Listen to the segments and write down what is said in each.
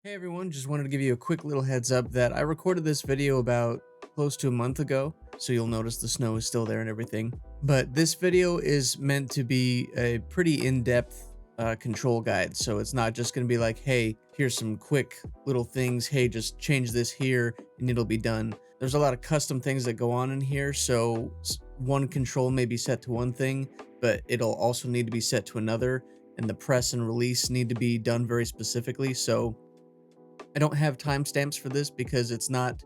Hey everyone, just wanted to give you a quick little heads up that I recorded this video about close to a month ago, so you'll notice the snow is still there and everything. But this video is meant to be a pretty in-depth control guide, so it's not just going to be like, hey, here's some quick little things, hey, just change this here and it'll be done. There's a lot of custom things that go on in here, so one control may be set to one thing, but it'll also need to be set to another, and the press and release need to be done very specifically, so I don't have timestamps for this because it's not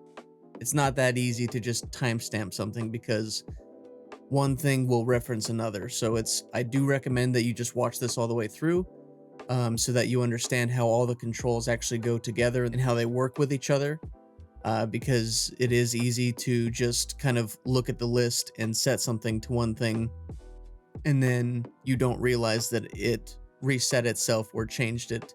that easy to just timestamp something because one thing will reference another. So I do recommend that you just watch this all the way through, so that you understand how all the controls actually go together and how they work with each other. Because it is easy to just kind of look at the list and set something to one thing, and then you don't realize that it reset itself or changed it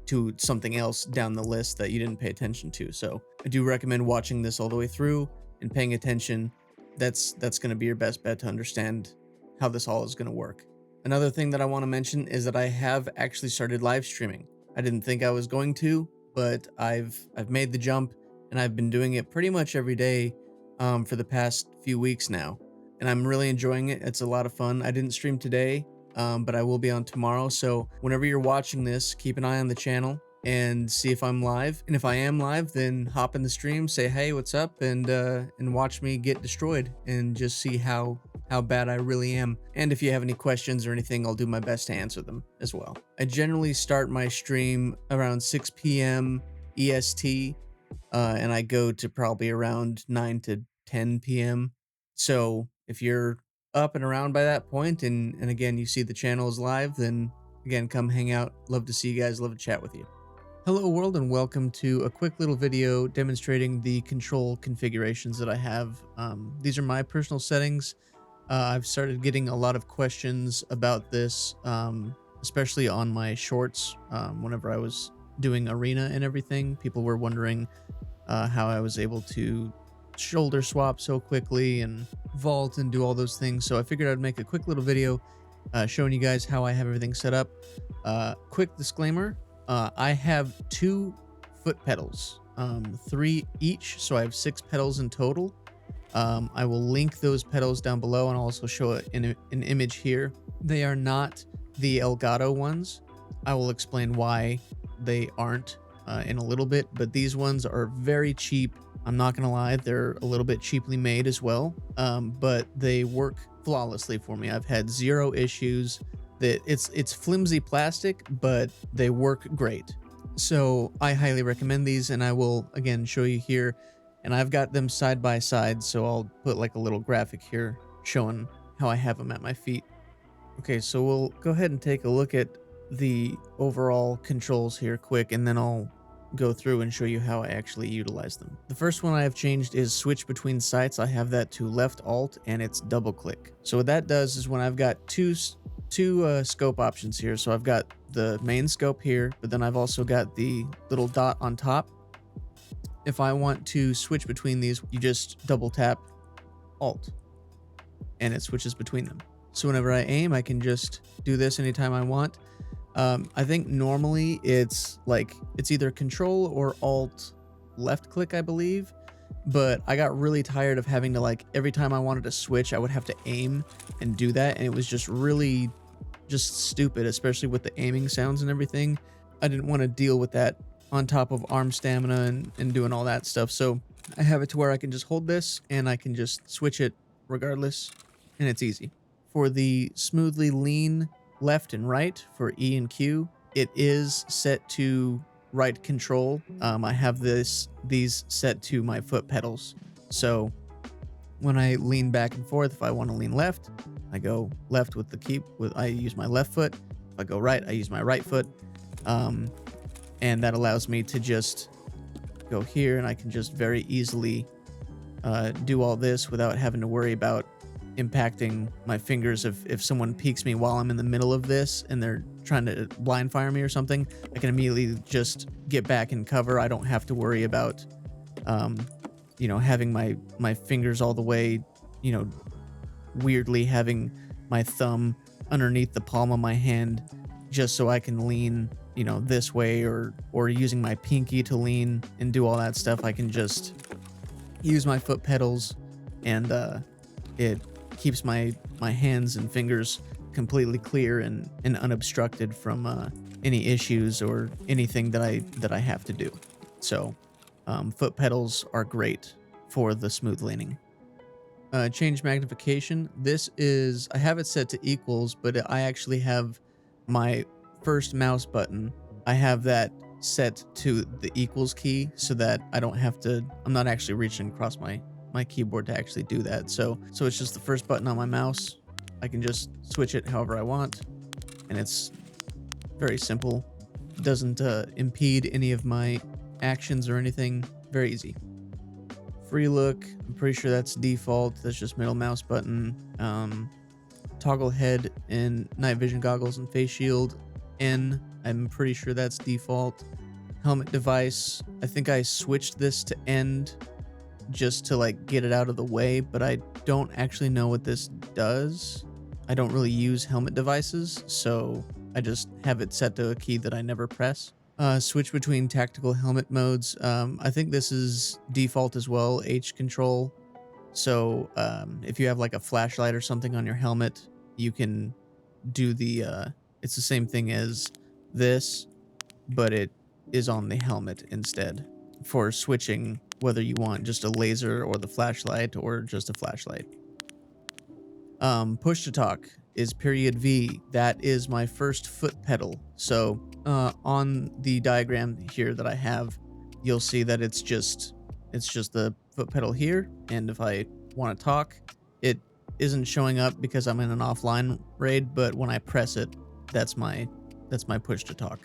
to something else down the list that you didn't pay attention to. So I do recommend watching this all the way through and paying attention. That's going to be your best bet to understand how this all is going to work. Another thing that I want to mention is that I have actually started live streaming. I didn't think I was going to, but I've made the jump and I've been doing it pretty much every day for the past few weeks now, and I'm really enjoying it. It's a lot of fun. I didn't stream today, but I will be on tomorrow. So whenever you're watching this, keep an eye on the channel and see if I'm live. And if I am live, then hop in the stream, say, hey, what's up? And watch me get destroyed and just see how bad I really am. And if you have any questions or anything, I'll do my best to answer them as well. I generally start my stream around 6 p.m. EST, and I go to probably around 9 to 10 p.m. So if you're up and around by that point, and again, you see the channel is live, then again, come hang out. Love to see you guys, love to chat with you. Hello world, and welcome to a quick little video demonstrating the control configurations that I have. These are my personal settings. I've started getting a lot of questions about this, especially on my shorts. Whenever I was doing arena and everything, people were wondering how I was able to shoulder swap so quickly and vault and do all those things. So I figured I'd make a quick little video showing you guys how I have everything set up. Quick disclaimer, I have 2 foot pedals, 3 each, so I have 6 pedals in total. I will link those pedals down below, and I'll also show it in an image here. They are not the Elgato ones. I will explain why they aren't in a little bit, but these ones are very cheap. I'm not gonna lie, they're a little bit cheaply made as well, but they work flawlessly for me. I've had 0 issues. That it's flimsy plastic, but they work great. So I highly recommend these, and I will again show you here. And I've got them side by side, so I'll put like a little graphic here showing how I have them at my feet. Okay, so we'll go ahead and take a look at the overall controls here quick, and then I'll go through and show you how I actually utilize them. The first one I have changed is switch between sights. I have that to left alt, and it's double click. So what that does is when I've got two scope options here, so I've got the main scope here, but then I've also got the little dot on top. If I want to switch between these, you just double tap alt and it switches between them. So whenever I aim, I can just do this anytime I want. I think normally it's either control or alt left click, I believe, but I got really tired of having to, every time I wanted to switch, I would have to aim and do that, and it was just really stupid, especially with the aiming sounds and everything. I didn't want to deal with that on top of arm stamina and doing all that stuff. So I have it to where I can just hold this and I can just switch it regardless, and it's easy. For the smoothly lean left and right for E and Q, it is set to right control. I have these set to my foot pedals. So when I lean back and forth, if I want to lean left, I go left with the key. I use my left foot. If I go right, I use my right foot. And that allows me to just go here, and I can just very easily do all this without having to worry about impacting my fingers. If someone peeks me while I'm in the middle of this and they're trying to blind fire me or something, I can immediately just get back and cover. I don't have to worry about having my fingers all the way, weirdly having my thumb underneath the palm of my hand just so I can lean you know, this way or using my pinky to lean and do all that stuff. I can just use my foot pedals, and it keeps my hands and fingers completely clear and unobstructed from any issues or anything that I have to do. So foot pedals are great for the smooth leaning. Change magnification. This is, I have it set to equals, but I actually have my first mouse button. I have that set to the equals key so that I don't have to, I'm not actually reaching across my keyboard to actually do that. So it's just the first button on my mouse. I can just switch it however I want, and it's very simple. It doesn't impede any of my actions or anything. Very easy. Free look, I'm pretty sure that's default. That's just middle mouse button. Toggle head and night vision goggles and face shield. N, I'm pretty sure that's default. Helmet device, I think I switched this to end just to like get it out of the way, but I don't actually know what this does. I don't really use helmet devices, so I just have it set to a key that I never press. Switch between tactical helmet modes. I think this is default as well, H control. So if you have like a flashlight or something on your helmet, you can do the, it's the same thing as this, but it is on the helmet instead for switching whether you want just a laser or the flashlight or just a flashlight. Push to talk is period V. That is my first foot pedal. So on the diagram here that I have, you'll see that it's just the foot pedal here, and if I want to talk, it isn't showing up because I'm in an offline raid, but when I press it, that's my push to talk.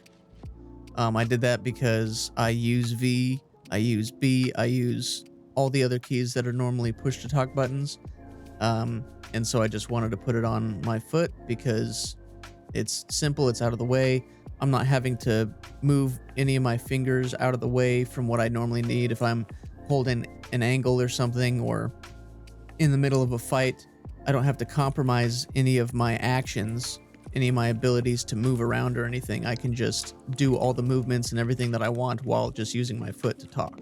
I did that because I use V, I use B, I use all the other keys that are normally push to talk buttons. And so I just wanted to put it on my foot because it's simple, it's out of the way. I'm not having to move any of my fingers out of the way from what I normally need. If I'm holding an angle or something, or in the middle of a fight, I don't have to compromise any of my actions, any of my abilities to move around or anything. I can just do all the movements and everything that I want while just using my foot to talk.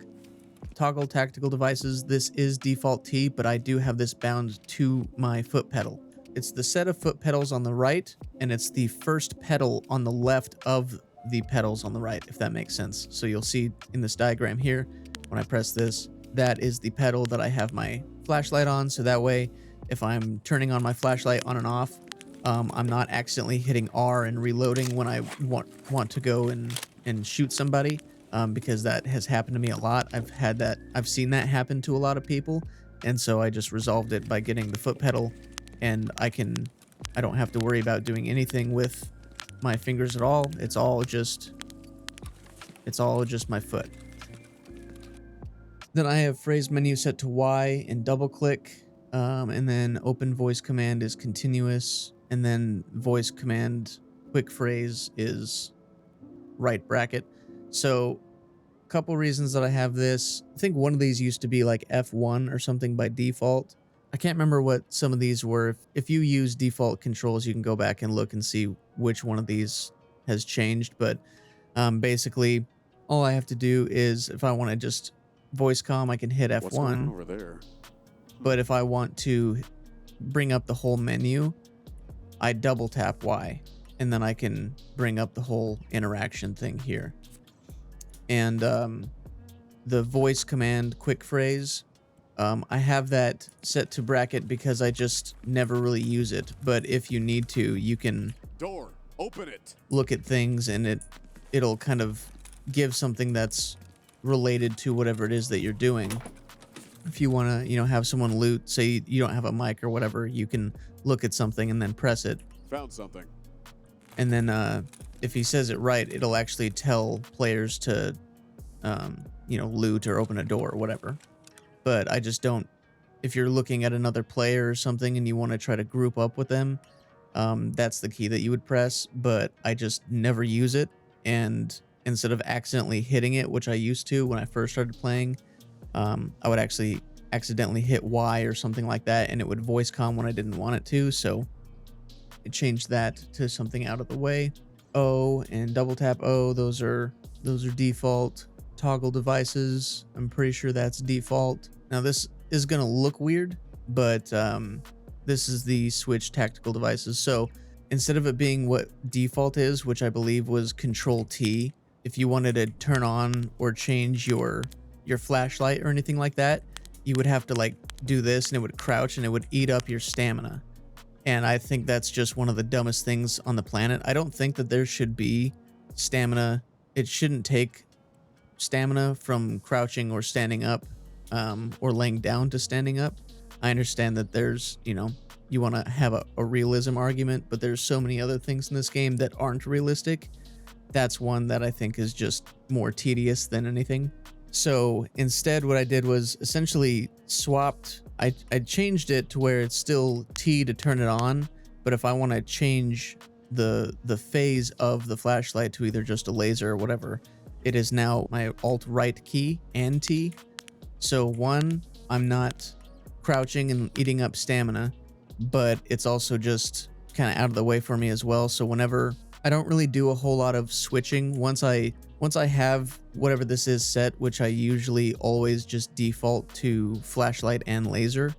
Toggle tactical devices. This is default T, but I do have this bound to my foot pedal. It's the set of foot pedals on the right, and it's the first pedal on the left of the pedals on the right, if that makes sense. So you'll see in this diagram here, when I press this, that is the pedal that I have my flashlight on. So that way, if I'm turning on my flashlight on and off, I'm not accidentally hitting R and reloading when I want to go and shoot somebody. Because that has happened to me a lot. I've seen that happen to a lot of people, and so I just resolved it by getting the foot pedal, and I don't have to worry about doing anything with my fingers at all. It's all just my foot. Then I have phrase menu set to Y and double click, and then open voice command is continuous, and then voice command quick phrase is right bracket. So a couple reasons that I have this. I think one of these used to be like F1 or something by default. I can't remember what some of these were. If you use default controls, you can go back and look and see which one of these has changed. But basically, all I have to do is, if I want to just voice comm, I can hit F1. What's going on over there? But if I want to bring up the whole menu, I double tap Y, and then I can bring up the whole interaction thing here. And the voice command quick phrase, I have that set to bracket because I just never really use it. But if you need to, you can open it. Look at things, and it'll kind of give something that's related to whatever it is that you're doing. If you want to, have someone loot, say you don't have a mic or whatever, you can look at something and then press it. Found something. And then if he says it right, it'll actually tell players to, loot or open a door or whatever. But I just don't, if you're looking at another player or something and you want to try to group up with them, that's the key that you would press, but I just never use it. And instead of accidentally hitting it, which I used to when I first started playing, I would actually accidentally hit Y or something like that, and it would voice comm when I didn't want it to. So it changed that to something out of the way. O and double tap O, those are default. Toggle devices, I'm pretty sure that's default. Now this is gonna look weird, but this is the Switch tactical devices. So instead of it being what default is, which I believe was Control T, if you wanted to turn on or change your flashlight or anything like that, you would have to like do this, and it would crouch and it would eat up your stamina. And I think that's just one of the dumbest things on the planet. I don't think that there should be stamina. It shouldn't take stamina from crouching or standing up, or laying down to standing up. I understand that there's, you want to have a realism argument, but there's so many other things in this game that aren't realistic. That's one that I think is just more tedious than anything. So instead, what I did was essentially swapped. I changed it to where it's still T to turn it on, but if I want to change the phase of the flashlight to either just a laser or whatever, it is now my alt right key and T. So one, I'm not crouching and eating up stamina, but it's also just kind of out of the way for me as well. So whenever I don't really do a whole lot of switching, once I have whatever this is set, which I usually always just default to flashlight and laser,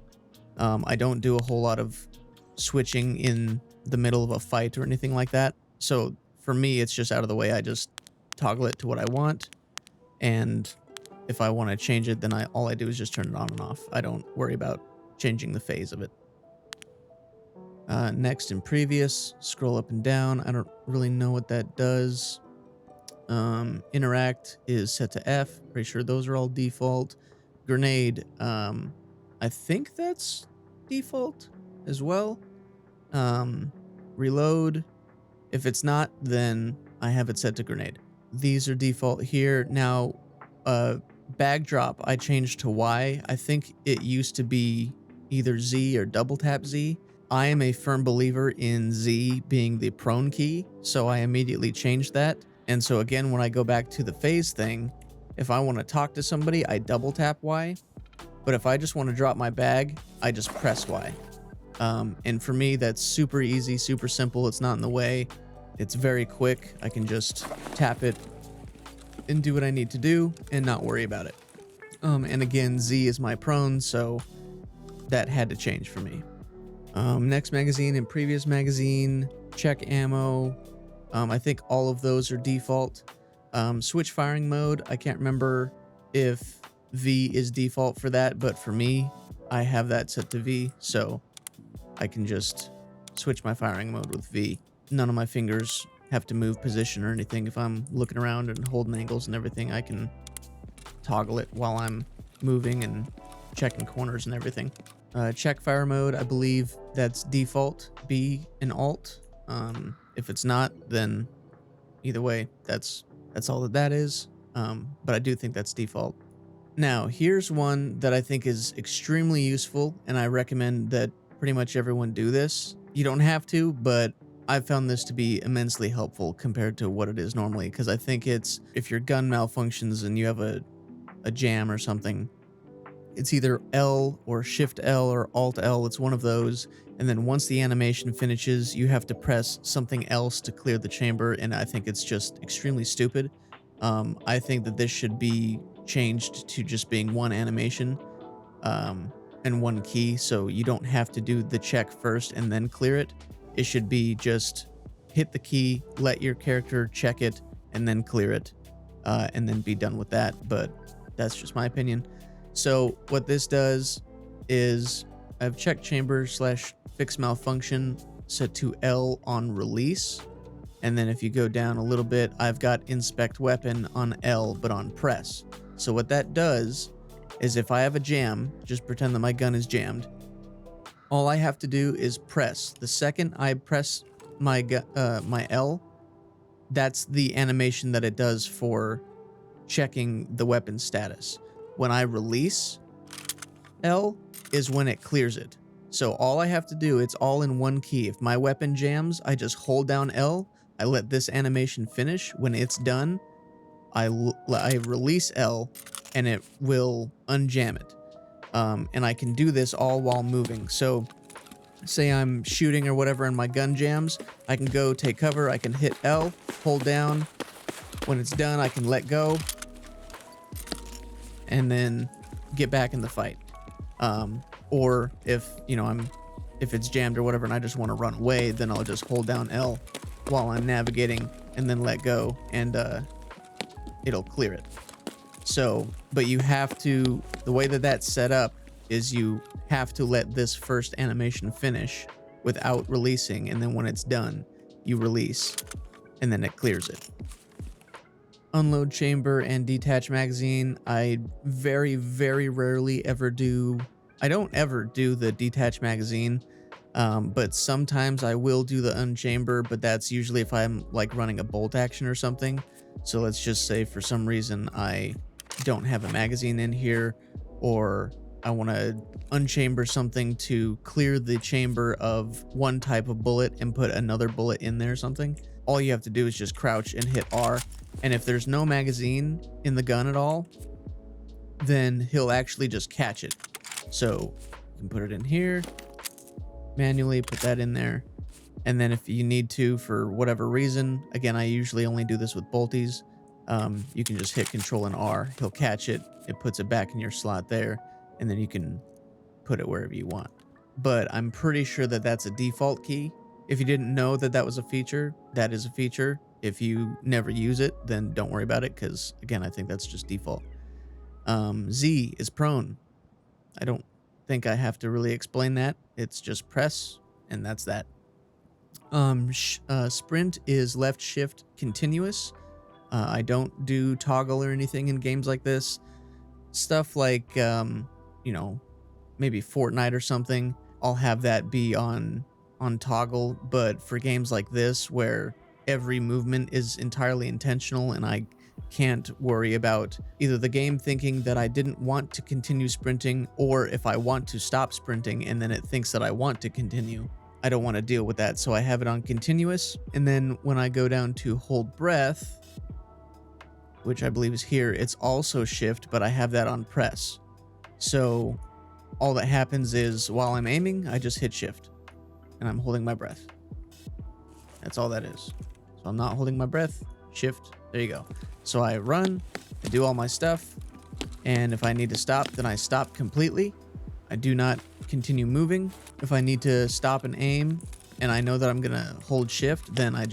I don't do a whole lot of switching in the middle of a fight or anything like that. So for me, it's just out of the way. I just toggle it to what I want, and if I want to change it, then all I do is just turn it on and off. I don't worry about changing the phase of it. Next and previous, scroll up and down. I don't really know what that does. Interact is set to F. Pretty sure those are all default. Grenade, I think that's default as well. Reload, if it's not, then I have it set to grenade. These are default here. Now, bag drop, I changed to Y. I think it used to be either Z or double tap Z. I am a firm believer in Z being the prone key, so I immediately changed that. And so again, when I go back to the phase thing, if I want to talk to somebody, I double tap Y. But if I just want to drop my bag, I just press Y. And for me, that's super easy, super simple. It's not in the way. It's very quick. I can just tap it and do what I need to do and not worry about it. And again, Z is my prone, so that had to change for me. Next magazine and previous magazine, check ammo. I think all of those are default. Switch firing mode, I can't remember if V is default for that, but for me, I have that set to V, so I can just switch my firing mode with V. None of my fingers have to move position or anything. If I'm looking around and holding angles and everything, I can toggle it while I'm moving and checking corners and everything. Check fire mode, I believe that's default, B and Alt. If it's not, then either way, that's all that is. But I do think that's default. Now, here's one that I think is extremely useful, and I recommend that pretty much everyone do this. You don't have to, but I've found this to be immensely helpful compared to what it is normally, because I think it's, if your gun malfunctions and you have a jam or something, it's either L or Shift L or Alt L. It's one of those. And then once the animation finishes, you have to press something else to clear the chamber. And I think it's just extremely stupid. I think that this should be changed to just being one animation and one key. So you don't have to do the check first and then clear it. It should be just hit the key, let your character check it, and then clear it, and then be done with that. But that's just my opinion. So what this does is I've check chamber / fix malfunction set to L on release. And then if you go down a little bit, I've got inspect weapon on L, but on press. So what that does is if I have a jam, just pretend that my gun is jammed. All I have to do is press. The second I press my L, that's the animation that it does for checking the weapon status. When I release L is when it clears it. So all I have to do, it's all in one key. If my weapon jams, I just hold down L, I let this animation finish. When it's done, I release L and it will unjam it. And I can do this all while moving. So say I'm shooting or whatever and my gun jams, I can go take cover, I can hit L, hold down. When it's done, I can let go and then get back in the fight. Or if, you know, if it's jammed or whatever and I just want to run away, then I'll just hold down L while I'm navigating and then let go, and it'll clear it. So, but you have to, the way that that's set up is you have to let this first animation finish without releasing, and then when it's done, you release, and then it clears it. Unload chamber and detach magazine. I very, very rarely ever do. I don't ever do the detach magazine, but sometimes I will do the unchamber, but that's usually if I'm like running a bolt action or something. So let's just say for some reason I don't have a magazine in here, or I want to unchamber something to clear the chamber of one type of bullet and put another bullet in there or something. All you have to do is just crouch and hit R. And if there's no magazine in the gun at all, then he'll actually just catch it. So you can put it in here, manually put that in there. And then if you need to, for whatever reason, again, I usually only do this with bolties. You can just hit Control and R. He'll catch it. It puts it back in your slot there. And then you can put it wherever you want. But I'm pretty sure that that's a default key. If you didn't know that that was a feature, that is a feature. If you never use it, then don't worry about it, because again, I think that's just default. Z is prone. I don't think I have to really explain that. It's just press, and that's that. Sprint is left shift continuous. I don't do toggle or anything in games like this. Stuff like, you know, maybe Fortnite or something, I'll have that be on toggle. But for games like this, where every movement is entirely intentional and I can't worry about either the game thinking that I didn't want to continue sprinting, or if I want to stop sprinting and then it thinks that I want to continue, I don't want to deal with that. So I have it on continuous. And then when I go down to hold breath, which I believe is here, it's also shift, but I have that on press. So all that happens is while I'm aiming, I just hit shift and I'm holding my breath. That's all that is. So I'm not holding my breath, shift, there you go. So I run, I do all my stuff, and if I need to stop, then I stop completely. I do not continue moving. If I need to stop and aim, and I know that I'm gonna hold shift, then I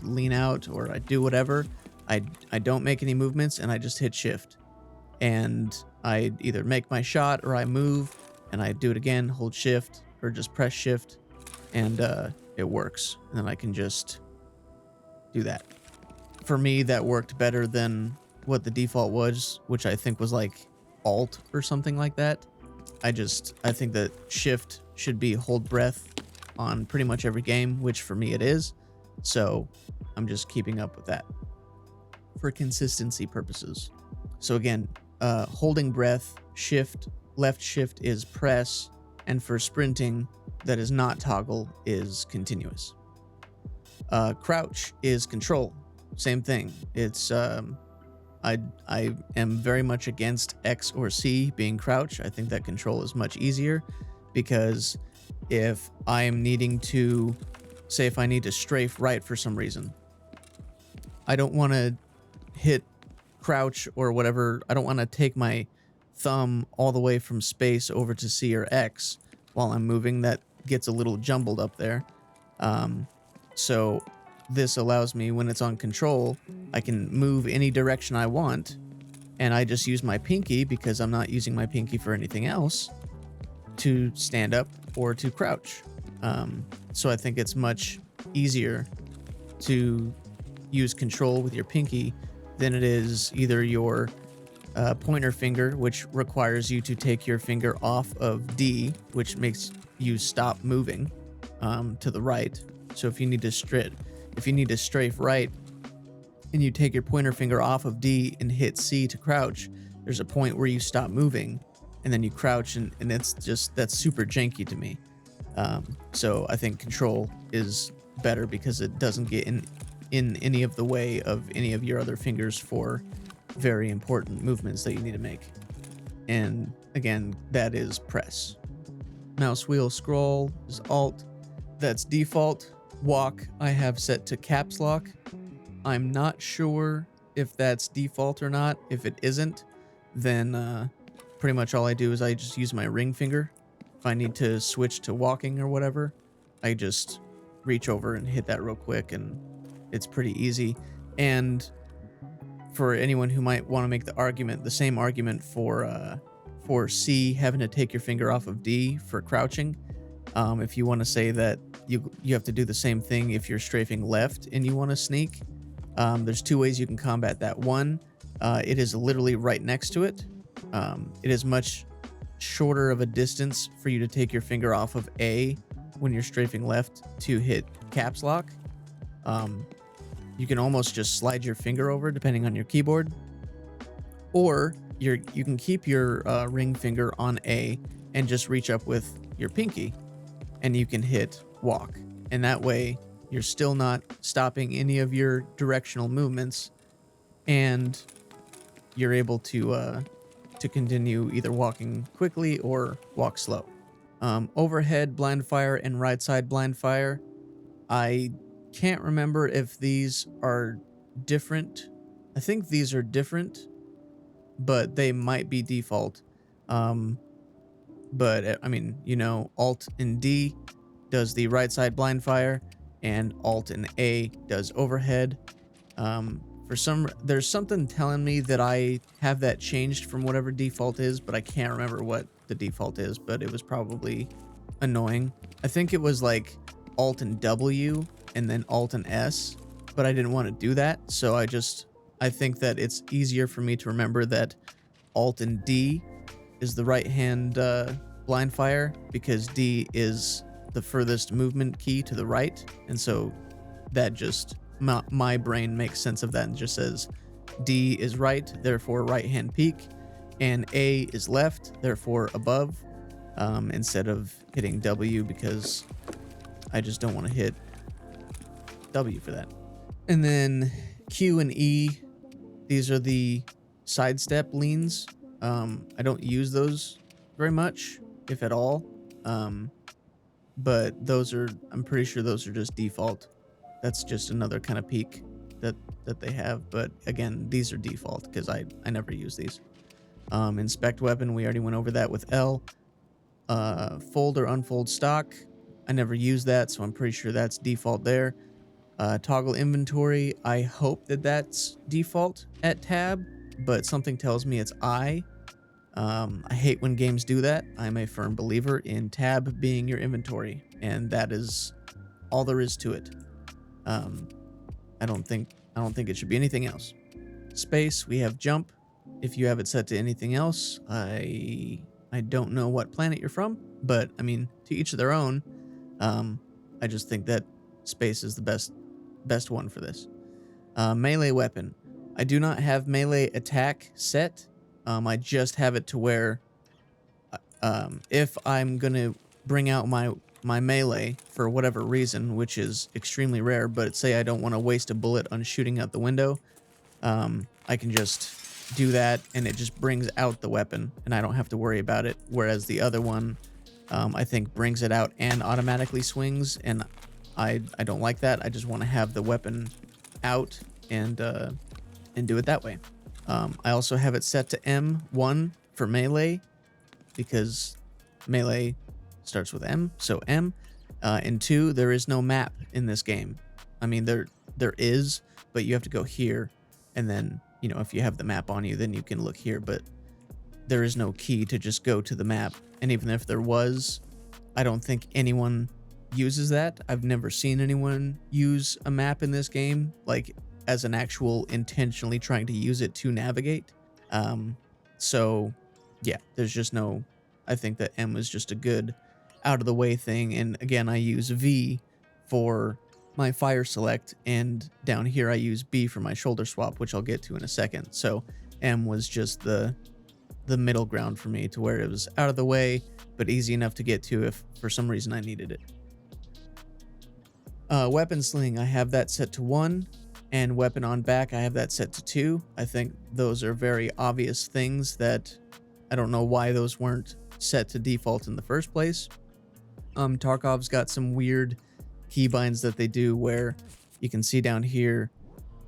lean out or I do whatever. I don't make any movements, and I just hit shift. And I either make my shot or I move, and I do it again, hold shift, or just press shift, and it works. And then I can just do that. For me, that worked better than what the default was, which I think was like Alt or something like that. I think that shift should be hold breath on pretty much every game, which for me it is. So I'm just keeping up with that for consistency purposes. So again, holding breath, shift, left shift is press, and for sprinting that is not toggle is continuous. Crouch is control. Same thing. It's I am very much against X or C being crouch. I think that control is much easier, because if I'm needing to, say if I need to strafe right for some reason, I don't want to hit crouch or whatever. I don't want to take my thumb all the way from space over to C or X while I'm moving. That gets a little jumbled up there. So this allows me, when it's on control, I can move any direction I want, and I just use my pinky, because I'm not using my pinky for anything else, to stand up or to crouch. So I think it's much easier to use control with your pinky than it is either your pointer finger, which requires you to take your finger off of D, which makes you stop moving to the right. So if you need to strafe right and you take your pointer finger off of D and hit C to crouch, there's a point where you stop moving and then you crouch, and that's super janky to me. So I think control is better because it doesn't get in any of the way of any of your other fingers for very important movements that you need to make. And again, that is press. Mouse wheel scroll is Alt. That's default. Walk I have set to caps lock. I'm not sure if that's default or not. If it isn't, then pretty much all I do is I just use my ring finger. If I need to switch to walking or whatever, I just reach over and hit that real quick, and it's pretty easy. And for anyone who might want to make the argument, the same argument for C having to take your finger off of D for crouching, if you want to say that you have to do the same thing if you're strafing left and you want to sneak, there's two ways you can combat that. One, it is literally right next to it. It is much shorter of a distance for you to take your finger off of A when you're strafing left to hit caps lock. You can almost just slide your finger over depending on your keyboard, or you can keep your ring finger on A and just reach up with your pinky and you can hit walk, and that way you're still not stopping any of your directional movements, and you're able to continue either walking quickly or walk slow. Overhead blind fire and right side blind fire, I can't remember if these are different. I think these are different, but they might be default. But I mean, you know, Alt and D does the right side blind fire, and Alt and A does overhead. There's something telling me that I have that changed from whatever default is, but I can't remember what the default is, but it was probably annoying. I think it was like Alt and W and then Alt and S, but I didn't want to do that. So I think that it's easier for me to remember that Alt and D is the right hand blind fire, because D is the furthest movement key to the right. And so that just, my brain makes sense of that and just says D is right, therefore right hand peak, and A is left, therefore above, instead of hitting W, because I just don't want to hit W for that. And then Q and E, these are the sidestep leans. I don't use those very much, if at all. But I'm pretty sure those are just default. That's just another kind of peak that they have. But again, these are default because I never use these. Inspect weapon, we already went over that with L. Fold or unfold stock, I never use that, so I'm pretty sure that's default there. Toggle inventory, I hope that that's default at tab, but something tells me it's I. I hate when games do that. I'm a firm believer in tab being your inventory, and that is all there is to it. I don't think it should be anything else. Space, we have jump. If you have it set to anything else, I don't know what planet you're from, but I mean, to each of their own. I just think that space is the best one for this. Melee weapon, I do not have melee attack set. I just have it to where if I'm gonna bring out my melee for whatever reason, which is extremely rare, but say I don't want to waste a bullet on shooting out the window, I can just do that and it just brings out the weapon and I don't have to worry about it. Whereas the other one, I think brings it out and automatically swings, and I don't like that. I just want to have the weapon out and do it that way. I also have it set to M1 for melee, because melee starts with M, so M. And 2, there is no map in this game. I mean, there is, but you have to go here, and then, you know, if you have the map on you, then you can look here, but there is no key to just go to the map. And even if there was, I don't think anyone uses that. I've never seen anyone use a map in this game, like as an actual intentionally trying to use it to navigate. So yeah, there's just no, I think that M was just a good out of the way thing. And again, I use V for my fire select, and down here I use B for my shoulder swap, which I'll get to in a second. So M was just the middle ground for me, to where it was out of the way but easy enough to get to if for some reason I needed it. Weapon sling, I have that set to 1, and weapon on back, I have that set to 2. I think those are very obvious things that I don't know why those weren't set to default in the first place. Tarkov's got some weird keybinds that they do where you can see down here,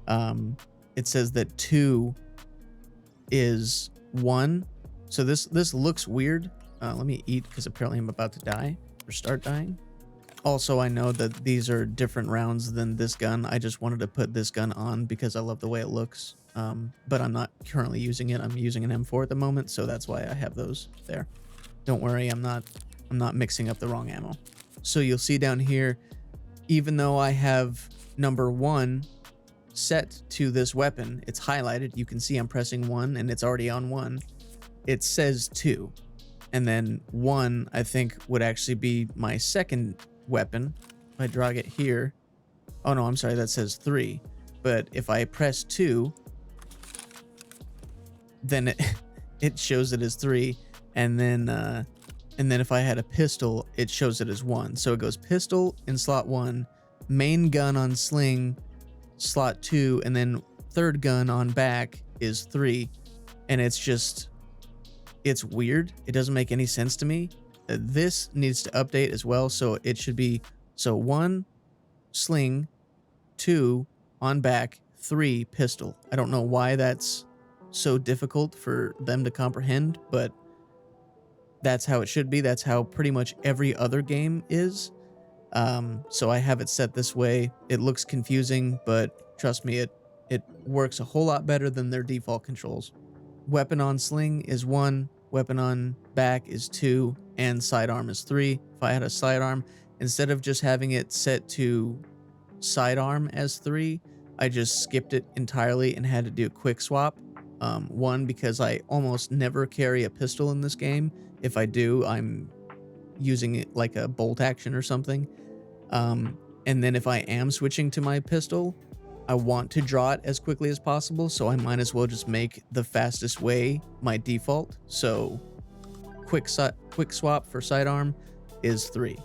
it says that 2 is 1. So this looks weird. Let me eat because apparently I'm about to die or start dying. Also, I know that these are different rounds than this gun. I just wanted to put this gun on because I love the way it looks. But I'm not currently using it. I'm using an M4 at the moment, so that's why I have those there. Don't worry, I'm not mixing up the wrong ammo. So you'll see down here, even though I have number 1 set to this weapon, it's highlighted. You can see I'm pressing 1 and it's already on 1. It says 2. And then 1, I think, would actually be my second weapon. If I drag it here, oh no, I'm sorry, that says 3. But if I press 2, then it shows it as 3. And then if I had a pistol, it shows it as 1. So it goes pistol in slot 1, main gun on sling slot 2, and then third gun on back is 3. And it's weird. It doesn't make any sense to me. This needs to update as well, so it should be 1 sling, 2 on back, 3 pistol. I don't know why that's so difficult for them to comprehend, but that's how it should be. That's how pretty much every other game is. So I have it set this way. It looks confusing, but trust me, it works a whole lot better than their default controls. Weapon on sling is 1, weapon on back is 2, and sidearm is 3. If I had a sidearm, instead of just having it set to sidearm as 3, I just skipped it entirely and had to do a quick swap. 1, because I almost never carry a pistol in this game. If I do, I'm using it like a bolt action or something. And then if I am switching to my pistol, I want to draw it as quickly as possible, so I might as well just make the fastest way my default. So quick swap for sidearm is 3.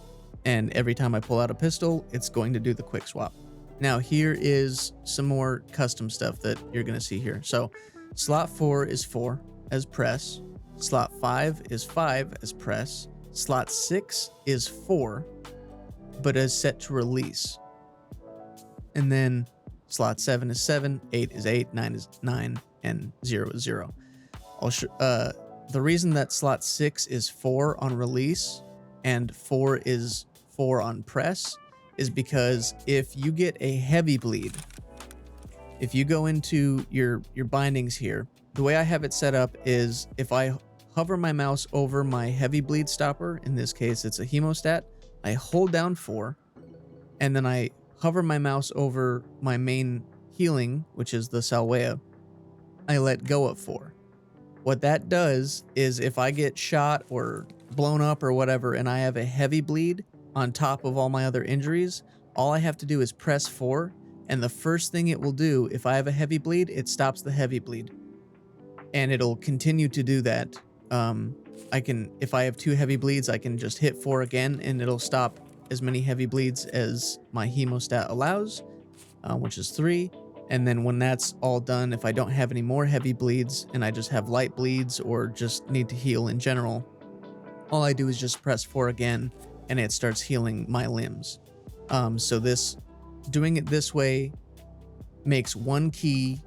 And every time I pull out a pistol, it's going to do the quick swap. Now here is some more custom stuff that you're going to see here. So slot 4 is 4 as press. Slot 5 is 5 as press. Slot 6 is 4, but as set to release. And then slot 7 is 7, 8 is 8, 9 is 9, and 0 is 0. The reason that slot 6 is 4 on release and 4 is 4 on press is because if you get a heavy bleed, if you go into your bindings here, the way I have it set up is if I hover my mouse over my heavy bleed stopper, in this case it's a hemostat, I hold down 4, and then I hover my mouse over my main healing, which is the Salwea, I let go of 4. What that does is if I get shot or blown up or whatever and I have a heavy bleed on top of all my other injuries, all I have to do is press 4, and the first thing it will do, if I have a heavy bleed, it stops the heavy bleed. And it'll continue to do that. If I have 2 heavy bleeds, I can just hit 4 again and it'll stop as many heavy bleeds as my hemostat allows, which is 3. And then when that's all done, if I don't have any more heavy bleeds and I just have light bleeds or just need to heal in general, all I do is just press 4 again and it starts healing my limbs. So doing it this way makes one key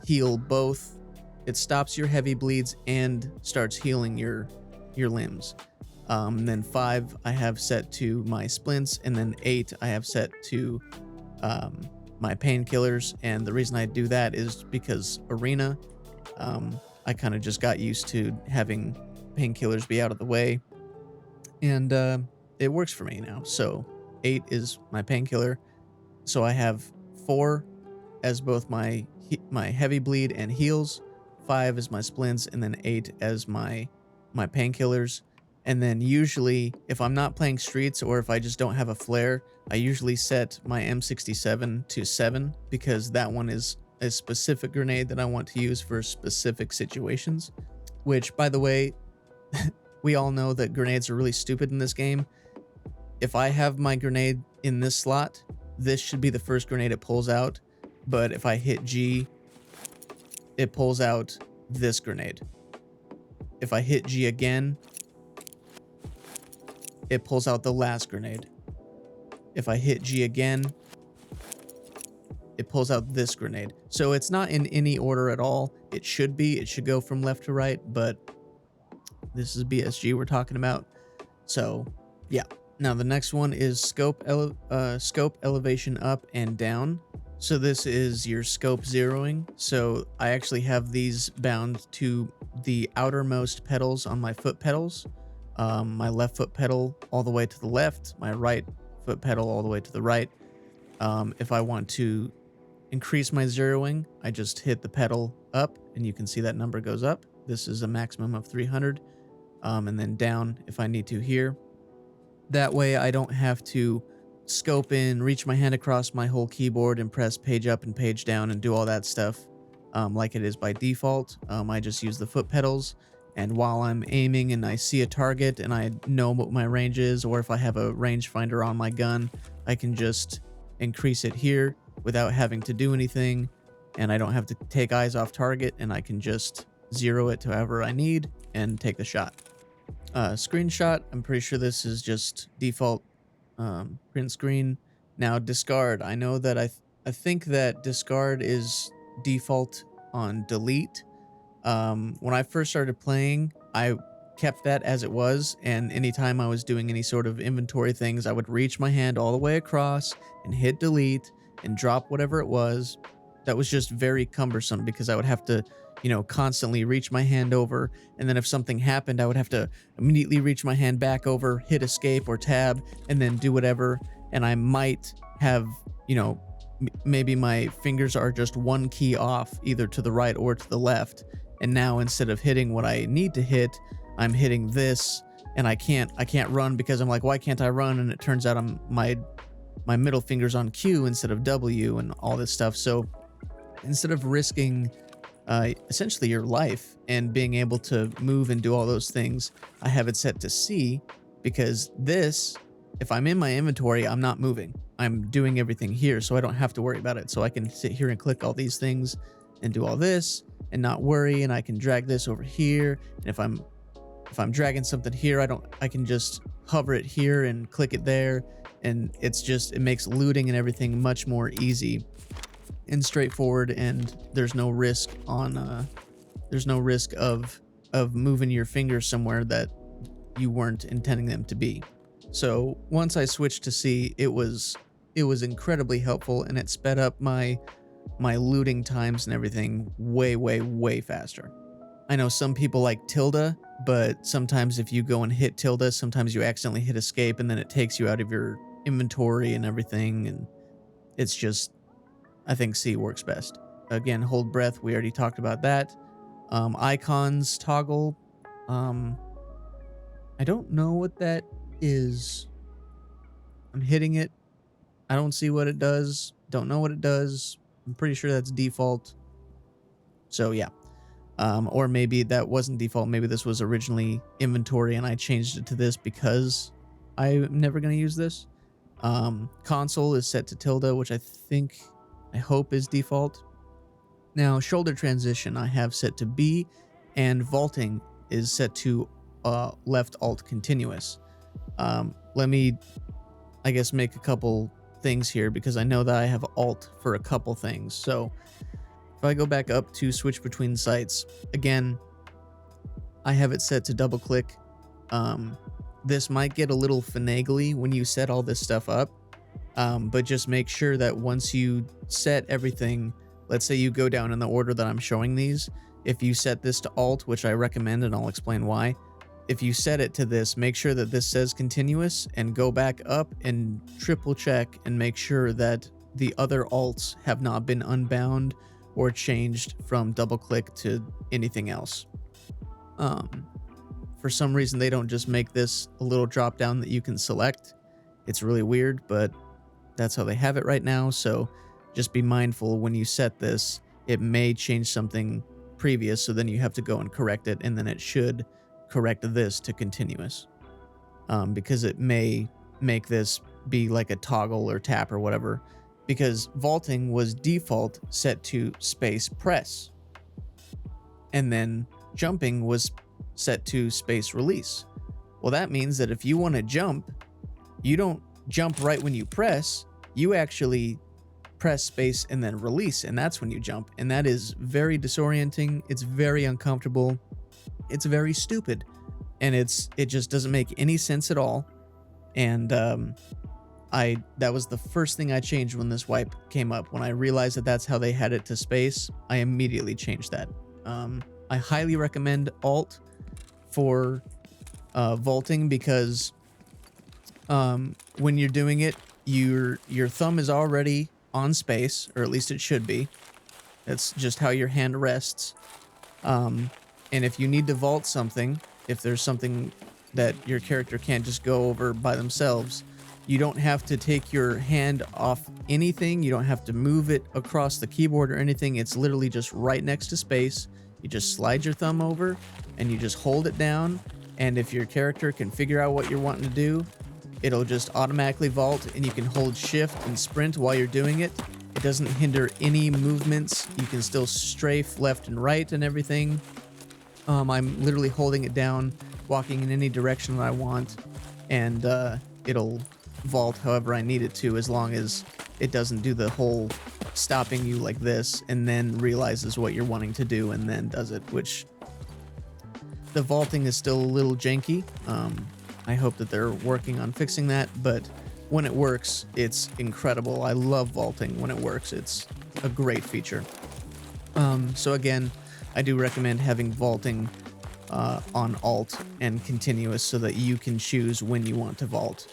heal both. It stops your heavy bleeds and starts healing your limbs. And then 5 I have set to my splints, and then 8 I have set to my painkillers. And the reason I do that is because arena, I kind of just got used to having painkillers be out of the way, and it works for me now. So 8 is my painkiller. So I have 4 as both my heavy bleed and heals, 5 as my splints, and then 8 as my painkillers. And then usually, if I'm not playing streets or if I just don't have a flare, I usually set my M67 to 7 because that one is a specific grenade that I want to use for specific situations. Which, by the way, we all know that grenades are really stupid in this game. If I have my grenade in this slot, this should be the first grenade it pulls out. But if I hit G, it pulls out this grenade. If I hit G again, it pulls out the last grenade. If I hit G again, it pulls out this grenade. So it's not in any order at all. It should be. It should go from left to right, but this is BSG we're talking about. So yeah. Now the next one is scope elevation up and down. So this is your scope zeroing. So I actually have these bound to the outermost pedals on my foot pedals. My left foot pedal all the way to the left, my right foot pedal all the way to the right. If I want to increase my zeroing, I just hit the pedal up and you can see that number goes up. This is a maximum of 300. And then down if I need to here. That way I don't have to scope in, reach my hand across my whole keyboard and press page up and page down and do all that stuff like it is by default. I just use the foot pedals, and while I'm aiming and I see a target and I know what my range is, or if I have a rangefinder on my gun, I can just increase it here without having to do anything, and I don't have to take eyes off target, and I can just zero it to however I need and take the shot. Screenshot, I'm pretty sure this is just default print screen. Now discard, I know that I think that discard is default on delete. When I first started playing, I kept that as it was, and anytime I was doing any sort of inventory things, I would reach my hand all the way across and hit delete and drop whatever it was. That was just very cumbersome because I would have to, you know, constantly reach my hand over, and then if something happened, I would have to immediately reach my hand back over, hit escape or tab, and then do whatever. And I might have, you know, maybe my fingers are just one key off, either to the right or to the left. And now instead of hitting what I need to hit, I'm hitting this, and I can't run because I'm like, why can't I run? And it turns out my middle finger's on Q instead of W and all this stuff. So instead of risking essentially your life and being able to move and do all those things, I have it set to C, because this, if I'm in my inventory, I'm not moving. I'm doing everything here, so I don't have to worry about it. So I can sit here and click all these things and do all this and not worry, and I can drag this over here. And if I'm dragging something here, I can just hover it here and click it there, and it makes looting and everything much more easy and straightforward, and there's no risk of moving your fingers somewhere that you weren't intending them to be. So once I switched to C, it was incredibly helpful, and it sped up my looting times and everything way faster. I know some people like tilde, but sometimes if you go and hit tilde, sometimes you accidentally hit escape and then it takes you out of your inventory and everything, and it's just, I think C works best. Again, hold breath, we already talked about that. Icons toggle, I don't know what that is. I'm hitting it, I don't see what it does, don't know what it does. I'm pretty sure that's default. So yeah. Or maybe that wasn't default, maybe this was originally inventory and I changed it to this because I'm never going to use this. Console is set to tilde, which I hope is default. Now, shoulder transition I have set to B, and vaulting is set to left alt continuous. Let me, I guess, make a couple things here because I know that I have alt for a couple things. So if I go back up to switch between sites, again, I have it set to double click. This might get a little finagly when you set all this stuff up, but just make sure that once you set everything, let's say you go down in the order that I'm showing these, if you set this to alt, which I recommend and I'll explain why, if you set it to this, make sure that this says continuous and go back up and triple check and make sure that the other alts have not been unbound or changed from double click to anything else. For some reason, they don't just make this a little drop down that you can select. It's really weird, but that's how they have it right now. So just be mindful when you set this, it may change something previous. So then you have to go and correct it. And then it should correct this to continuous, because it may make this be like a toggle or tap or whatever, because vaulting was default set to space press, and then jumping was set to space release. Well, that means that if you want to jump, you don't jump right when you press, you actually press space and then release, and that's when you jump. And that is very disorienting. It's very uncomfortable. It's very stupid. And it just doesn't make any sense at all. And that was the first thing I changed when this wipe came up. When I realized that that's how they had it to space, I immediately changed that. I highly recommend Alt for vaulting, because when you're doing it, your thumb is already on space, or at least it should be. That's just how your hand rests. And if you need to vault something, if there's something that your character can't just go over by themselves, you don't have to take your hand off anything. You don't have to move it across the keyboard or anything. It's literally just right next to space. You just slide your thumb over and you just hold it down. And if your character can figure out what you're wanting to do, it'll just automatically vault, and you can hold shift and sprint while you're doing it. It doesn't hinder any movements. You can still strafe left and right and everything. I'm literally holding it down, walking in any direction that I want, and it'll vault however I need it to, as long as it doesn't do the whole stopping you like this and then realizes what you're wanting to do and then does it, which the vaulting is still a little janky. I hope that they're working on fixing that, but when it works, it's incredible. I love vaulting when it works. It's a great feature. So again, I do recommend having vaulting on Alt and continuous, so that you can choose when you want to vault.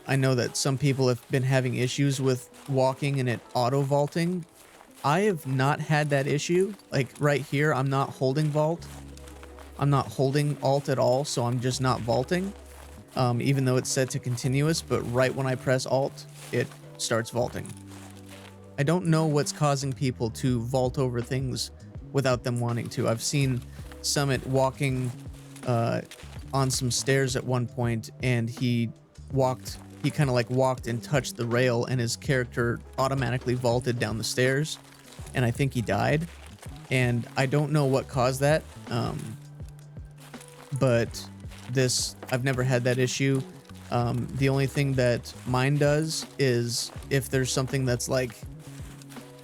I know that some people have been having issues with walking and it auto vaulting. I have not had that issue. Like right here, I'm not holding vault. I'm not holding Alt at all, so I'm just not vaulting. Even though it's set to continuous, but right when I press Alt, it starts vaulting. I don't know what's causing people to vault over things without them wanting to. I've seen Summit walking on some stairs at one point, and he kind of like walked and touched the rail, and his character automatically vaulted down the stairs, and I think he died. And I don't know what caused that, but I've never had that issue. The only thing that mine does is if there's something that's like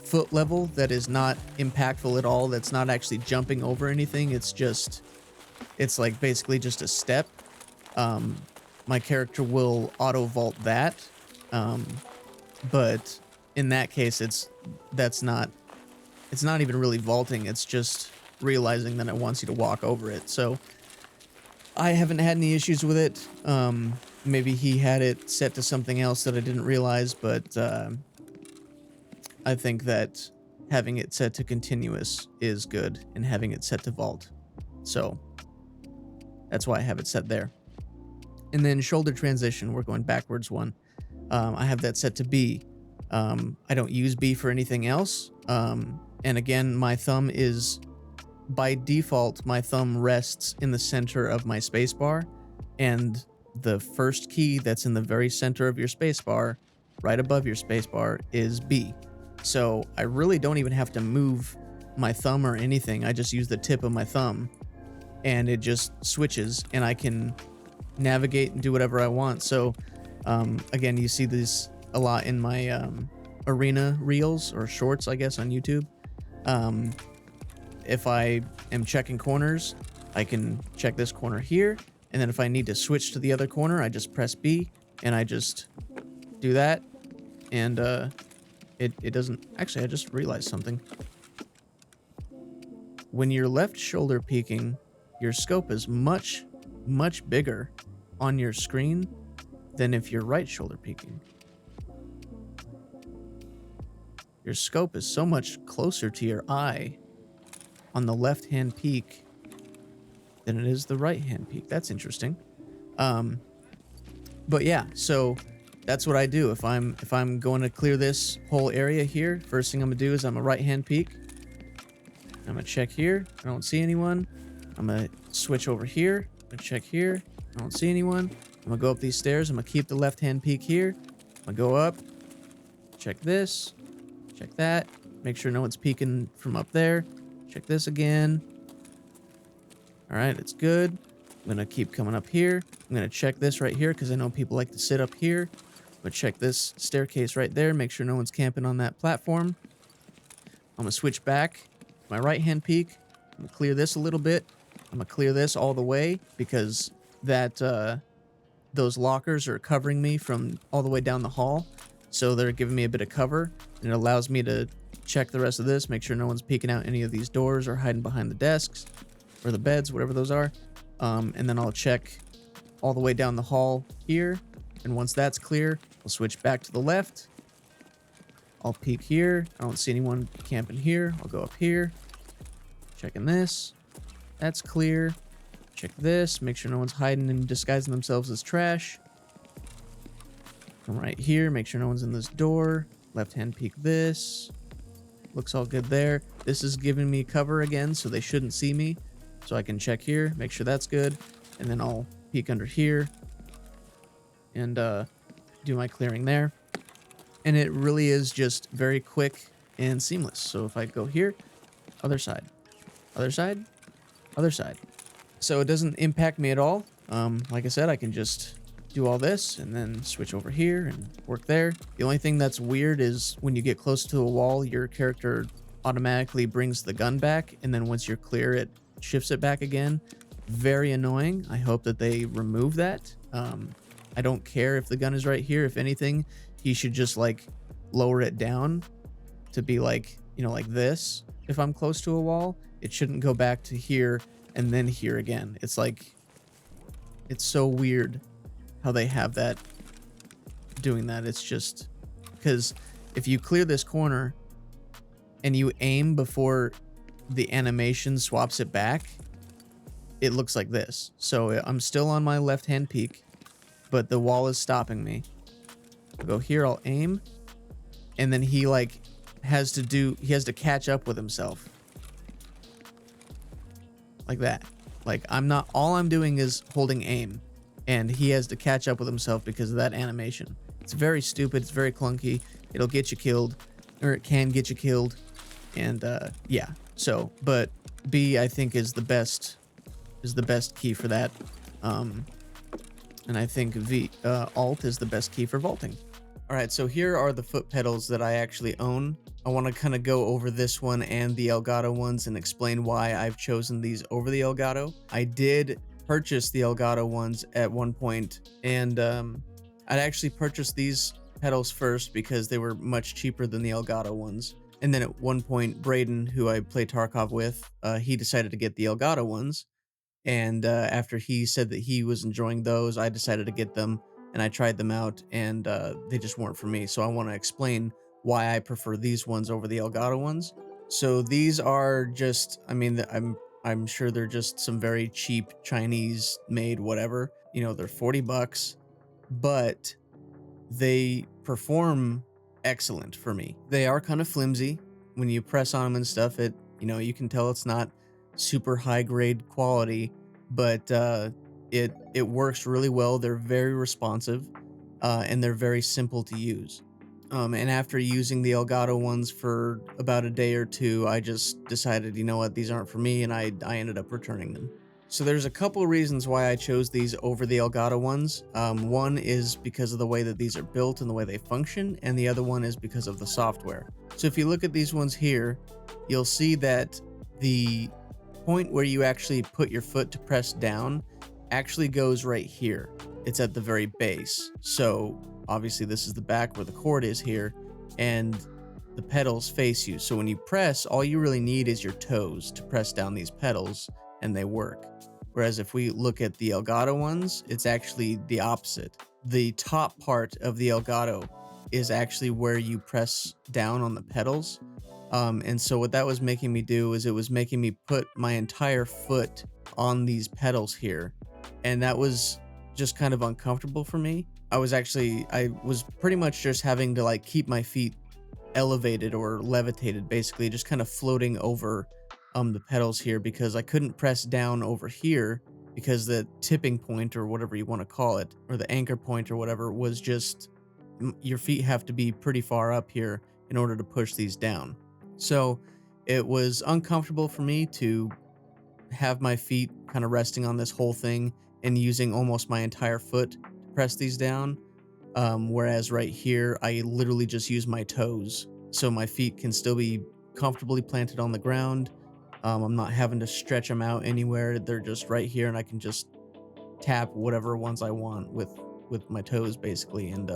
foot level that is not impactful at all, that's not actually jumping over anything, it's like basically just a step, my character will auto vault that. But in that case, it's not even really vaulting, it's just realizing that it wants you to walk over it. So I haven't had any issues with it. Maybe he had it set to something else that I didn't realize, but I think that having it set to continuous is good, and having it set to vault. So that's why I have it set there. And then shoulder transition, we're going backwards one. I have that set to B. I don't use B for anything else. And again, my thumb is, by default, my thumb rests in the center of my spacebar, and the first key that's in the very center of your spacebar, right above your spacebar, is B. So I really don't even have to move my thumb or anything. I just use the tip of my thumb, and it just switches, and I can navigate and do whatever I want. So again, you see this a lot in my arena reels or shorts, I guess, on YouTube. If I am checking corners, I can check this corner here, and then if I need to switch to the other corner, I just press B, and I just do that, and it doesn't... Actually, I just realized something. When you're left shoulder peeking, your scope is much, much bigger on your screen than if you're right shoulder peeking. Your scope is so much closer to your eye on the left-hand peak than it is the right-hand peak. That's interesting. But yeah, so that's what I do. If I'm going to clear this whole area here, first thing I'm gonna do is I'm a right-hand peek. I'm gonna check here. I don't see anyone. I'm gonna switch over here. I'm gonna check here. I don't see anyone. I'm gonna go up these stairs. I'm gonna keep the left-hand peek here. I'm gonna go up. Check this. Check that. Make sure no one's peeking from up there. Check this again. All right, it's good. I'm gonna keep coming up here. I'm gonna check this right here because I know people like to sit up here. I'm gonna check this staircase right there, make sure no one's camping on that platform. I'm gonna switch back, my right-hand peek. I'm gonna clear this a little bit. I'm gonna clear this all the way because that those lockers are covering me from all the way down the hall. So they're giving me a bit of cover, and it allows me to check the rest of this, make sure no one's peeking out any of these doors or hiding behind the desks or the beds, whatever those are. And then I'll check all the way down the hall here. And once that's clear, I'll switch back to the left. I'll peek here. I don't see anyone camping here. I'll go up here. Checking this. That's clear. Check this. Make sure no one's hiding and disguising themselves as trash. Come right here. Make sure no one's in this door. Left-hand peek this. Looks all good there. This is giving me cover again, so they shouldn't see me. So I can check here, make sure that's good. And then I'll peek under here and do my clearing there. And it really is just very quick and seamless. So if I go here, other side, other side, other side. So it doesn't impact me at all. Like I said, I can just do all this and then switch over here and work there. The only thing that's weird is when you get close to a wall, your character automatically brings the gun back. And then once you're clear, it shifts it back again. Very annoying. I hope that they remove that. I don't care if the gun is right here. If anything, he should just like lower it down to be like, you know, like this. If I'm close to a wall, it shouldn't go back to here and then here again. It's like, it's so weird how they have that doing that. It's just because if you clear this corner and you aim before the animation swaps it back, it looks like this. So I'm still on my left-hand peek, but the wall is stopping me. I'll go here, I'll aim, and then he like has to catch up with himself. Like that. Like all I'm doing is holding aim, and he has to catch up with himself because of that animation. It's very stupid, it's very clunky. It'll get you killed, or it can get you killed. And yeah. So, but B I think is the best key for that. And I think Alt is the best key for vaulting. All right, so here are the foot pedals that I actually own. I want to kind of go over this one and the Elgato ones and explain why I've chosen these over the Elgato. I did purchase the Elgato ones at one point, and I'd actually purchased these pedals first because they were much cheaper than the Elgato ones. And then at one point, Braden, who I play Tarkov with, he decided to get the Elgato ones. And after he said that he was enjoying those, I decided to get them, and I tried them out, and they just weren't for me. So I want to explain why I prefer these ones over the Elgato ones. So these are just, I mean, I'm sure they're just some very cheap Chinese made whatever. You know, they're $40, but they perform excellent for me. They are kind of flimsy. When you press on them and stuff, it, you know, you can tell it's not super high grade quality, but it works really well. They're very responsive, and they're very simple to use. And after using the Elgato ones for about a day or two, I just decided, you know what, these aren't for me, and I ended up returning them. So there's a couple of reasons why I chose these over the Elgato ones. One is because of the way that these are built and the way they function, and the other one is because of the software. So if you look at these ones here, you'll see that the point where you actually put your foot to press down actually goes right here. It's at the very base. So obviously this is the back where the cord is here, and the pedals face you. So when you press, all you really need is your toes to press down these pedals, and they work. Whereas if we look at the Elgato ones, it's actually the opposite. The top part of the Elgato is actually where you press down on the pedals. And so what that was making me do is it was making me put my entire foot on these pedals here. And that was just kind of uncomfortable for me. I was pretty much just having to like keep my feet elevated or levitated, basically just kind of floating over the pedals here, because I couldn't press down over here because the tipping point, or whatever you want to call it, or the anchor point or whatever, was just, your feet have to be pretty far up here in order to push these down. So it was uncomfortable for me to have my feet kind of resting on this whole thing and using almost my entire foot to press these down. Whereas right here, I literally just use my toes. So my feet can still be comfortably planted on the ground. I'm not having to stretch them out anywhere. They're just right here and I can just tap whatever ones I want with my toes basically, and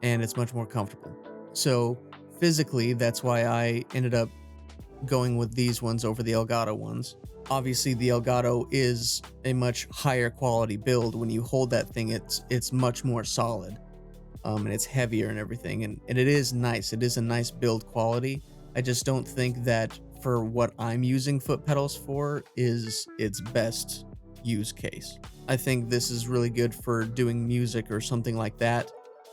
it's much more comfortable. So physically, that's why I ended up going with these ones over the Elgato ones. Obviously, the Elgato is a much higher quality build. When you hold that thing, it's much more solid, and it's heavier and everything, and it is nice. It is a nice build quality. I just don't think that for what I'm using foot pedals for is its best use case. I think this is really good for doing music or something like that,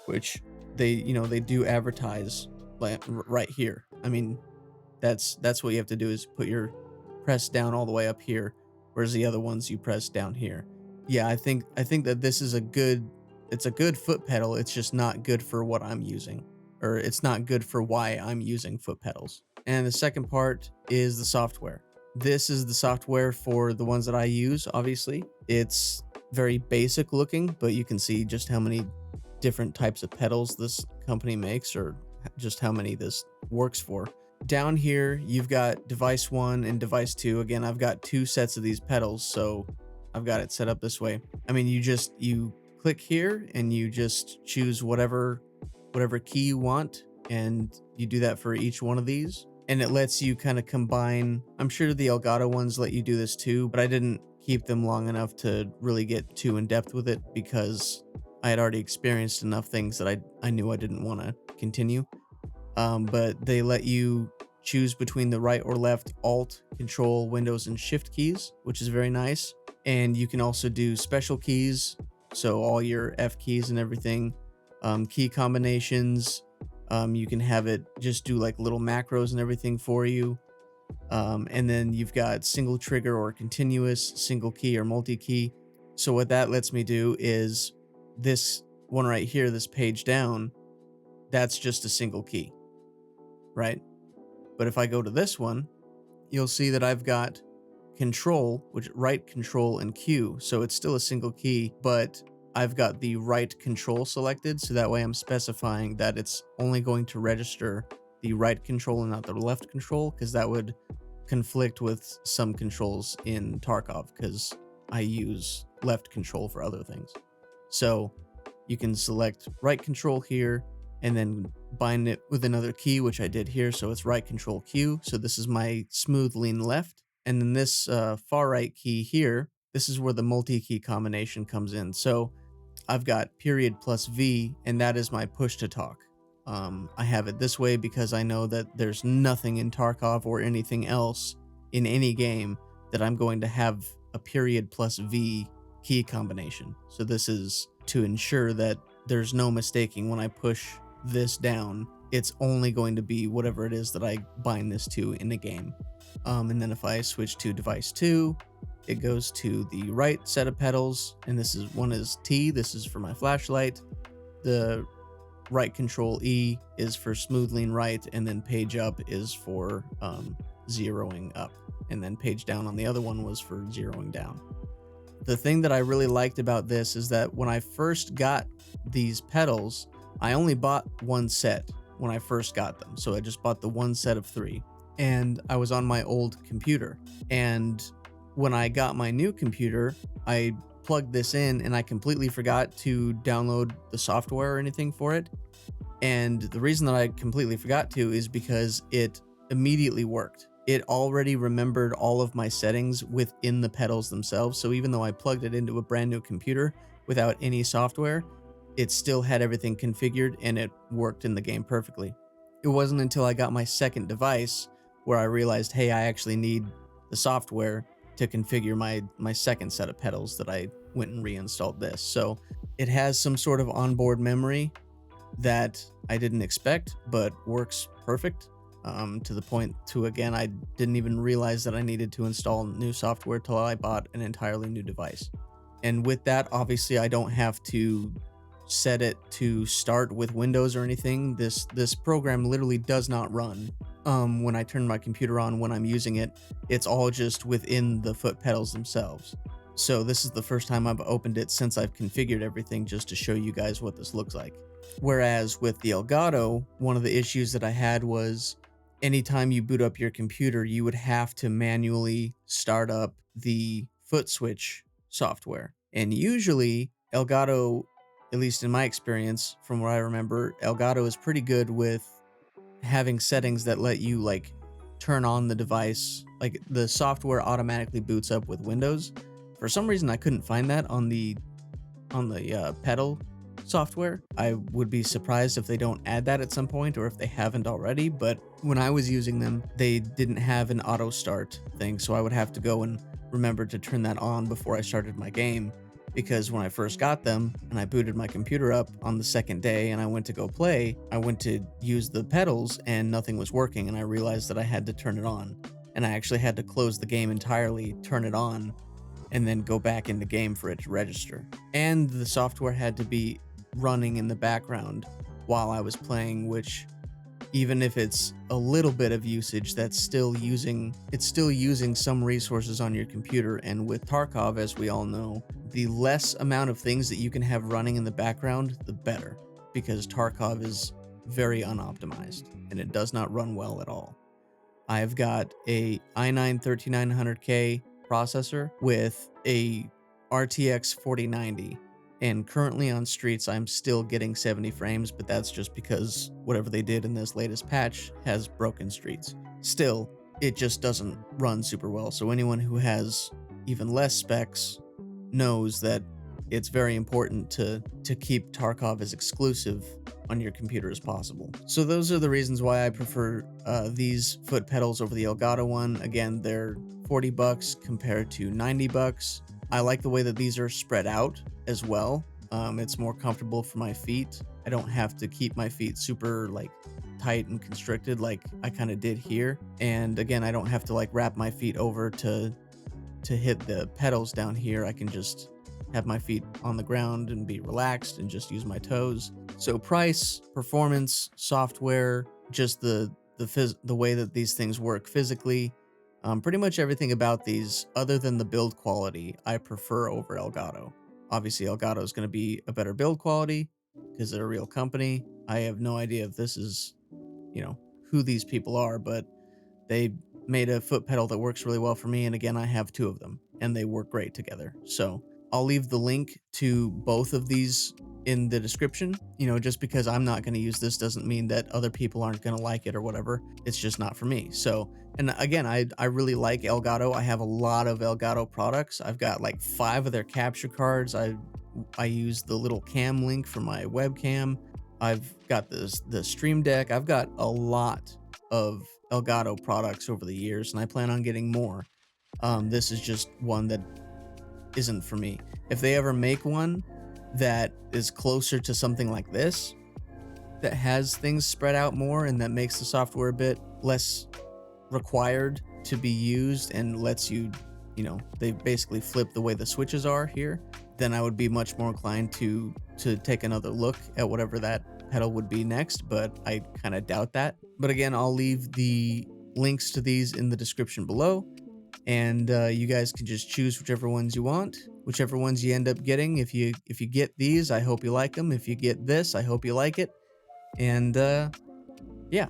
which they do advertise like right here. I mean, that's what you have to do is put your press down all the way up here, whereas the other ones you press down here. Yeah, I think that this is it's a good foot pedal. It's just not good for what I'm using, or it's not good for why I'm using foot pedals. And the second part is the software. This is the software for the ones that I use. Obviously, it's very basic looking, but you can see just how many different types of pedals this company makes, or just how many this works for. Down here, you've got device 1 and device 2. Again, I've got 2 sets of these pedals, so I've got it set up this way. I mean, you click here and you just choose whatever key you want, and you do that for each one of these. And it lets you kind of combine. I'm sure the Elgato ones let you do this too, but I didn't keep them long enough to really get too in depth with it because I had already experienced enough things that I knew I didn't want to continue. But they let you choose between the right or left Alt, Control, Windows, and Shift keys, which is very nice. And you can also do special keys, so all your F keys and everything, key combinations. You can have it just do like little macros and everything for you. And then you've got single trigger or continuous, single key or multi-key. So what that lets me do is this one right here, this page down, that's just a single key, right? But if I go to this one, you'll see that I've got control, which right control and Q. So it's still a single key, but I've got the right control selected. So that way I'm specifying that it's only going to register the right control and not the left control, because that would conflict with some controls in Tarkov, because I use left control for other things. So you can select right control here and then bind it with another key, which I did here. So it's right control Q. So this is my smooth lean left. And then this far right key here, this is where the multi-key combination comes in. So I've got period plus V, and that is my push to talk. I have it this way because I know that there's nothing in Tarkov or anything else in any game that I'm going to have a period plus V key combination. So this is to ensure that there's no mistaking when I push this down, it's only going to be whatever it is that I bind this to in the game. And then if I switch to device 2, it goes to the right set of pedals, and one is T, this is for my flashlight. The right control E is for smooth lean right, and then page up is for zeroing up, and then page down on the other one was for zeroing down. The thing that I really liked about this is that when I first got these pedals, I only bought one set when I first got them. So I just bought the one set of 3, and I was on my old computer. And when I got my new computer, I plugged this in and I completely forgot to download the software or anything for it. And the reason that I completely forgot to is because it immediately worked. It already remembered all of my settings within the pedals themselves. So even though I plugged it into a brand new computer without any software, it still had everything configured and it worked in the game perfectly. It wasn't until I got my second device where I realized, hey, I actually need the software to configure my second set of pedals that I went and reinstalled this. So it has some sort of onboard memory that I didn't expect, but works perfect. To the point to, again, I didn't even realize that I needed to install new software till I bought an entirely new device. And with that, obviously I don't have to set it to start with Windows or anything. This program literally does not run when I turn my computer on when I'm using it, it's all just within the foot pedals themselves. So this is the first time I've opened it since I've configured everything, just to show you guys what this looks like. Whereas with the Elgato, one of the issues that I had was anytime you boot up your computer, you would have to manually start up the foot switch software. And usually Elgato, at least in my experience, from what I remember, Elgato is pretty good with having settings that let you like turn on the device, like the software automatically boots up with Windows. For some reason I couldn't find that on the pedal software. I would be surprised if they don't add that at some point, or if they haven't already, but when I was using them, they didn't have an auto start thing, so I would have to go and remember to turn that on before I started my game. Because when I first got them and I booted my computer up on the second day and I went to go play, I went to use the pedals and nothing was working, and I realized that I had to turn it on. And I actually had to close the game entirely, turn it on, and then go back in the game for it to register. And the software had to be running in the background while I was playing, which, even if it's a little bit of usage, it's still using some resources on your computer. And with Tarkov, as we all know, the less amount of things that you can have running in the background, the better, because Tarkov is very unoptimized and it does not run well at all. I've got a i9 3900K processor with a RTX 4090, and currently on streets I'm still getting 70 frames, but that's just because whatever they did in this latest patch has broken streets. Still, it just doesn't run super well, so anyone who has even less specs knows that it's very important to keep Tarkov as exclusive on your computer as possible. So those are the reasons why I prefer these foot pedals over the Elgato one. Again, they're 40 bucks compared to 90 bucks. I like the way that these are spread out as well. It's more comfortable for my feet. I don't have to keep my feet super like tight and constricted like I kind of did here. And again, I don't have to like wrap my feet over to hit the pedals down here. I can just have my feet on the ground and be relaxed and just use my toes. So price, performance, software, just the way that these things work physically, pretty much everything about these, other than the build quality, I prefer over Elgato. Obviously, Elgato is going to be a better build quality because they're a real company. I have no idea if this is, who these people are, but they made a foot pedal that works really well for me. And again, I have two of them and they work great together. So I'll leave the link to both of these in the description. Just because I'm not going to use this doesn't mean that other people aren't going to like it or whatever. It's just not for me. So, and again, I really like Elgato. I have a lot of Elgato products. I've got like 5 of their capture cards. I use the little cam link for my webcam. I've got the Stream Deck. I've got a lot of Elgato products over the years, and I plan on getting more. This is just one that isn't for me. If they ever make one that is closer to something like this, that has things spread out more and that makes the software a bit less required to be used and lets you, they basically flip the way the switches are here, then I would be much more inclined to take another look at whatever that pedal would be next, but I kind of doubt that. But again, I'll leave the links to these in the description below, and you guys can just choose whichever ones you want, whichever ones you end up getting. If you get these, I hope you like them. If you get this, I hope you like it. And yeah.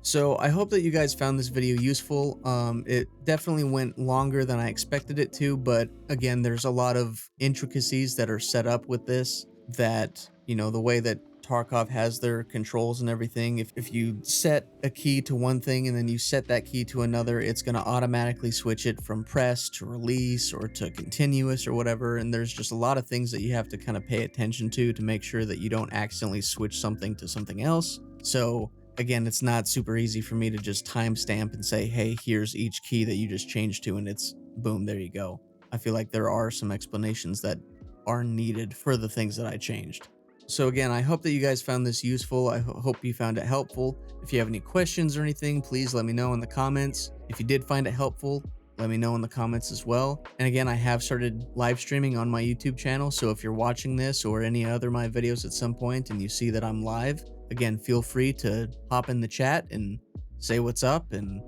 So I hope that you guys found this video useful. It definitely went longer than I expected it to, but again, there's a lot of intricacies that are set up with this that, the way that Tarkov has their controls and everything. If you set a key to one thing and then you set that key to another, it's going to automatically switch it from press to release or to continuous or whatever. And there's just a lot of things that you have to kind of pay attention to make sure that you don't accidentally switch something to something else. So again, it's not super easy for me to just timestamp and say, hey, here's each key that you just changed to, and it's boom, there you go. I feel like there are some explanations that are needed for the things that I changed. So again, I hope that you guys found this useful. I hope you found it helpful. If you have any questions or anything, please let me know in the comments. If you did find it helpful, let me know in the comments as well. And again, I have started live streaming on my YouTube channel, so if you're watching this or any other of my videos at some point and you see that I'm live, again, feel free to hop in the chat and say what's up and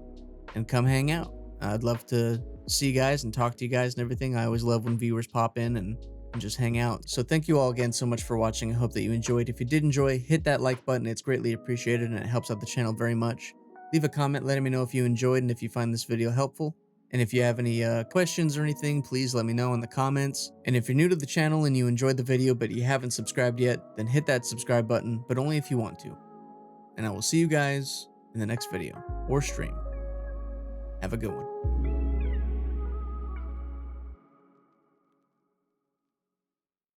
come hang out. I'd love to see you guys and talk to you guys and everything. I always love when viewers pop in and just hang out. So thank you all again so much for watching. I hope that you enjoyed. If you did enjoy, hit that like button. It's greatly appreciated and it helps out the channel very much. Leave a comment letting me know if you enjoyed and if you find this video helpful. And if you have any questions or anything, please let me know in the comments. And if you're new to the channel and you enjoyed the video but you haven't subscribed yet, then hit that subscribe button, but only if you want to. And I will see you guys in the next video or stream. Have a good one.